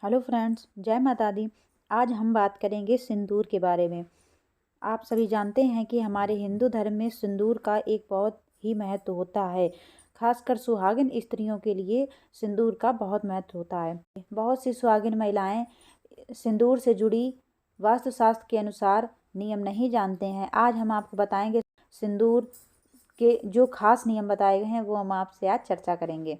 Hello friends, जय माता दी। आज हम बात करेंगे सिंदूर के बारे में। आप सभी जानते हैं कि हमारे हिंदू धर्म में सिंदूर का एक बहुत ही महत्व होता है। खासकर सुहागिन स्त्रियों के लिए सिंदूर का बहुत महत्व होता है। बहुत सी सुहागिन महिलाएं सिंदूर से जुड़ी वास्तुशास्त्र के अनुसार नियम नहीं जानते हैं। आज हम आपको बताएंगे सिंदूर के जो खास नियम बताए गए हैं वो हम आपसे आज चर्चा करेंगे।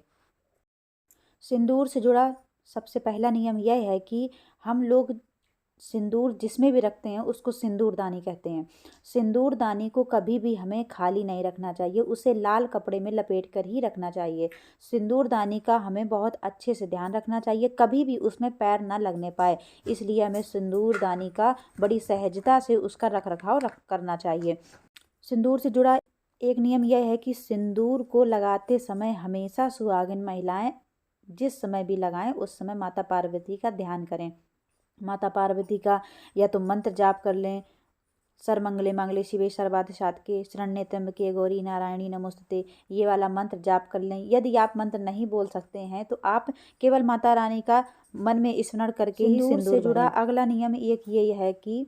सिंदूर से जुड़ा सबसे पहला नियम यह है कि हम लोग सिंदूर जिसमें भी रखते हैं उसको सिंदूरदानी कहते हैं। सिंदूरदानी को कभी भी हमें खाली नहीं रखना चाहिए, उसे लाल कपड़े में लपेट कर ही रखना चाहिए। सिंदूरदानी का हमें बहुत अच्छे से ध्यान रखना चाहिए, कभी भी उसमें पैर ना लगने पाए। इसलिए हमें सिंदूरदानी का बड़ी सहजता से उसका रख रखाव करना चाहिए। सिंदूर से जुड़ा एक नियम यह है कि सिंदूर को लगाते समय हमेशा सुहागिन महिलाएं जिस समय भी लगाएं उस समय माता पार्वती का ध्यान करें। माता पार्वती का या तो मंत्र जाप कर लें, सर्वमंगले मांगल्ये शिवे सर्वार्थ साधके शरण्ये त्र्यंबके गौरी नारायणी नमोस्तुते, ये वाला मंत्र जाप कर लें। यदि आप मंत्र नहीं बोल सकते हैं तो आप केवल माता रानी का मन में स्मरण करके ही सिंदूर से जुड़ा अगला नियम एक ये है कि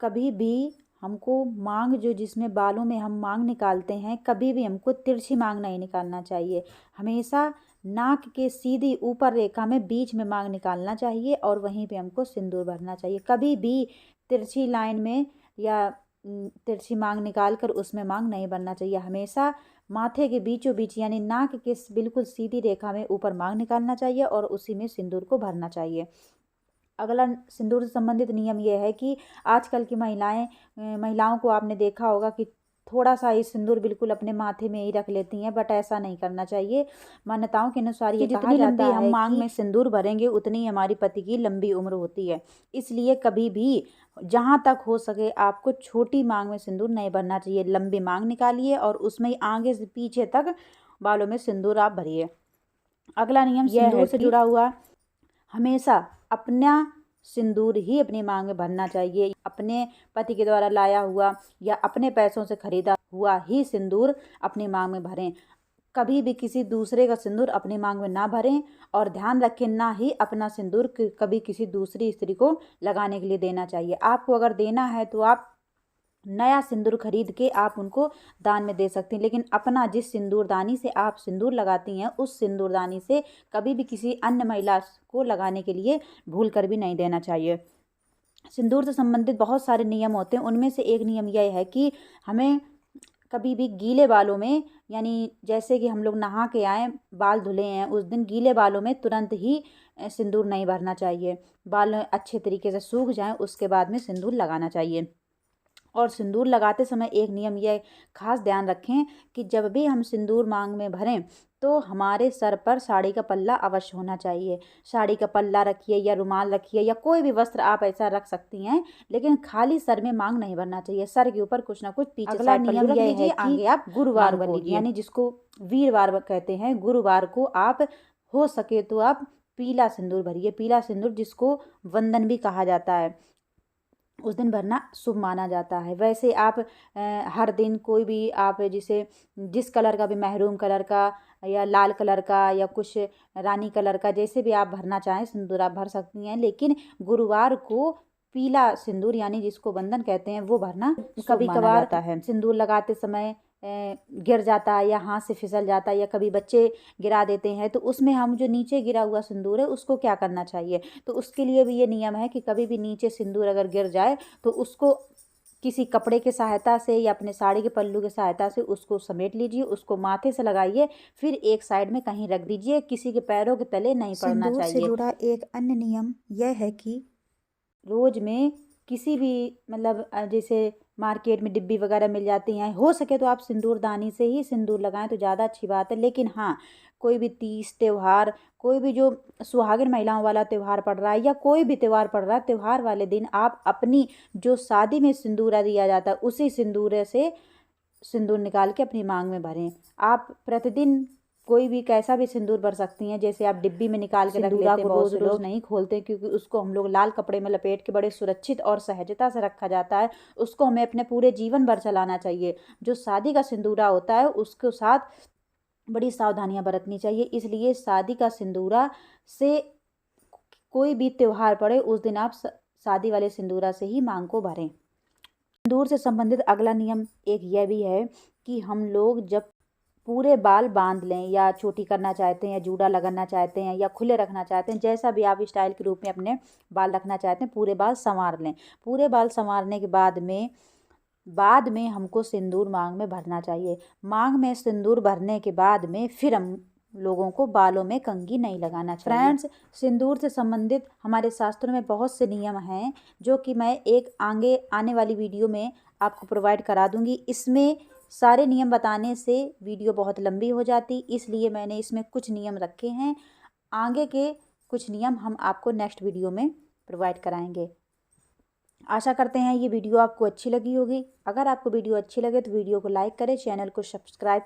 कभी भी हमको मांग जो जिसमें बालों में हम मांग निकालते हैं, कभी भी हमको तिरछी मांग नहीं निकालना चाहिए। हमेशा नाक के सीधी ऊपर रेखा में बीच में मांग निकालना चाहिए और वहीं पे हमको सिंदूर भरना चाहिए। कभी भी तिरछी लाइन में या तिरछी मांग निकाल कर उसमें मांग नहीं भरना चाहिए। हमेशा माथे के बीचों बीच यानी नाक के बिल्कुल सीधी रेखा में ऊपर मांग निकालना चाहिए और उसी में सिंदूर को भरना चाहिए। अगला सिंदूर से संबंधित नियम यह है कि आजकल की महिलाओं को आपने देखा होगा कि थोड़ा सा ही सिंदूर बिल्कुल अपने माथे में ही रख लेती हैं, बट ऐसा नहीं करना चाहिए। मान्यताओं के अनुसार ये कहा जाता है हम मांग में सिंदूर भरेंगे उतनी हमारी पति की लंबी उम्र होती है। इसलिए कभी भी जहाँ तक हो सके आपको छोटी मांग में सिंदूर नहीं भरना चाहिए। लंबी मांग निकालिए और उसमें ही आगे से पीछे तक बालों में सिंदूर आप भरिए। अगला नियम सिंदूर से जुड़ा हुआ, हमेशा अपना सिंदूर ही अपनी मांग में भरना चाहिए। अपने पति के द्वारा लाया हुआ या अपने पैसों से खरीदा हुआ ही सिंदूर अपनी मांग में भरें। कभी भी किसी दूसरे का सिंदूर अपनी मांग में ना भरें और ध्यान रखें ना ही अपना सिंदूर कभी किसी दूसरी स्त्री को लगाने के लिए देना चाहिए। आपको अगर देना है तो आप नया सिंदूर खरीद के आप उनको दान में दे सकती हैं, लेकिन अपना जिस सिंदूरदानी से आप सिंदूर लगाती हैं उस सिंदूरदानी से कभी भी किसी अन्य महिला को लगाने के लिए भूल कर भी नहीं देना चाहिए। सिंदूर से संबंधित बहुत सारे नियम होते हैं, उनमें से एक नियम यह है कि हमें कभी भी गीले बालों में यानी जैसे कि हम लोग नहा के आए, बाल धुले हैं, उस दिन गीले बालों में तुरंत ही सिंदूर नहीं भरना चाहिए। बाल अच्छे तरीके से सूख जाएं उसके बाद में सिंदूर लगाना चाहिए। और सिंदूर लगाते समय एक नियम यह खास ध्यान रखें कि जब भी हम सिंदूर मांग में भरें तो हमारे सर पर साड़ी का पल्ला अवश्य होना चाहिए। साड़ी का पल्ला रखिए या रुमाल रखिए या कोई भी वस्त्र आप ऐसा रख सकती हैं, लेकिन खाली सर में मांग नहीं भरना चाहिए। सर के ऊपर कुछ ना कुछ पीछे अगला नियम यह है कि आप गुरुवार को यानी जिसको वीरवार कहते हैं, गुरुवार को आप हो सके तो आप पीला सिंदूर भरिए। पीला सिंदूर जिसको वंदन भी कहा जाता है, उस दिन भरना शुभ माना जाता है। वैसे आप हर दिन कोई भी आप जिस कलर का भी, मैरून कलर का या लाल कलर का या कुछ रानी कलर का, जैसे भी आप भरना चाहें सिंदूर आप भर सकती हैं, लेकिन गुरुवार को पीला सिंदूर यानी जिसको बंधन कहते हैं वो भरना कभी कभार है। सिंदूर लगाते समय गिर जाता है या हाथ से फिसल जाता है या कभी बच्चे गिरा देते हैं, तो उसमें हम जो नीचे गिरा हुआ सिंदूर है उसको क्या करना चाहिए, तो उसके लिए भी ये नियम है कि कभी भी नीचे सिंदूर अगर गिर जाए तो उसको किसी कपड़े की सहायता से या अपने साड़ी के पल्लू की सहायता से उसको समेट लीजिए, उसको माथे से लगाइए, फिर एक साइड में कहीं रख दीजिए। किसी के पैरों के तले नहीं पड़ना चाहिए। सिंदूर से जुड़ा एक अन्य नियम यह है कि रोज में किसी भी जैसे मार्केट में डिब्बी वगैरह मिल जाती हैं, हो सके तो आप सिंदूरदानी से ही सिंदूर लगाएं तो ज़्यादा अच्छी बात है। लेकिन हाँ, कोई भी तीज त्यौहार, कोई भी जो सुहागिन महिलाओं वाला त्यौहार पड़ रहा है या कोई भी त्यौहार पड़ रहा है, त्यौहार वाले दिन आप अपनी जो शादी में सिंदूरा दिया जाता है उसी सिंदूरे से सिंदूर निकाल के अपनी मांग में भरें। आप प्रतिदिन कोई भी कैसा भी सिंदूर भर सकती हैं, जैसे आप डिब्बी में निकाल के रख लेते हैं, रोज रोज नहीं खोलते क्योंकि उसको हम लोग लाल कपड़े में लपेट के बड़े सुरक्षित और सहजता से रखा जाता है। उसको हमें अपने पूरे जीवन भर चलाना चाहिए। जो शादी का सिंदूरा होता है उसके साथ बड़ी सावधानियां बरतनी चाहिए। इसलिए शादी का सिंदूरा से कोई भी त्यौहार पड़े उस दिन आप शादी वाले सिंदूरा से ही मांग को भरें। सिंदूर से संबंधित अगला नियम एक यह भी है कि हम लोग जब पूरे बाल बांध लें या चोटी करना चाहते हैं या जूड़ा लगाना चाहते हैं या खुले रखना चाहते हैं, जैसा भी आप स्टाइल के रूप में अपने बाल रखना चाहते हैं, पूरे बाल संवार लें। पूरे बाल संवारने के बाद में हमको सिंदूर मांग में भरना चाहिए। मांग में सिंदूर भरने के बाद में फिर हम लोगों को बालों में कंघी नहीं लगाना चाहिए। फ्रेंड्स, सिंदूर से संबंधित हमारे शास्त्रों में बहुत से नियम हैं जो कि मैं एक आगे आने वाली वीडियो में आपको प्रोवाइड करा दूंगी। इसमें सारे नियम बताने से वीडियो बहुत लंबी हो जाती, इसलिए मैंने इसमें कुछ नियम रखे हैं। आगे के कुछ नियम हम आपको नेक्स्ट वीडियो में प्रोवाइड कराएंगे। आशा करते हैं ये वीडियो आपको अच्छी लगी होगी। अगर आपको वीडियो अच्छी लगे तो वीडियो को लाइक करें, चैनल को सब्सक्राइब करें।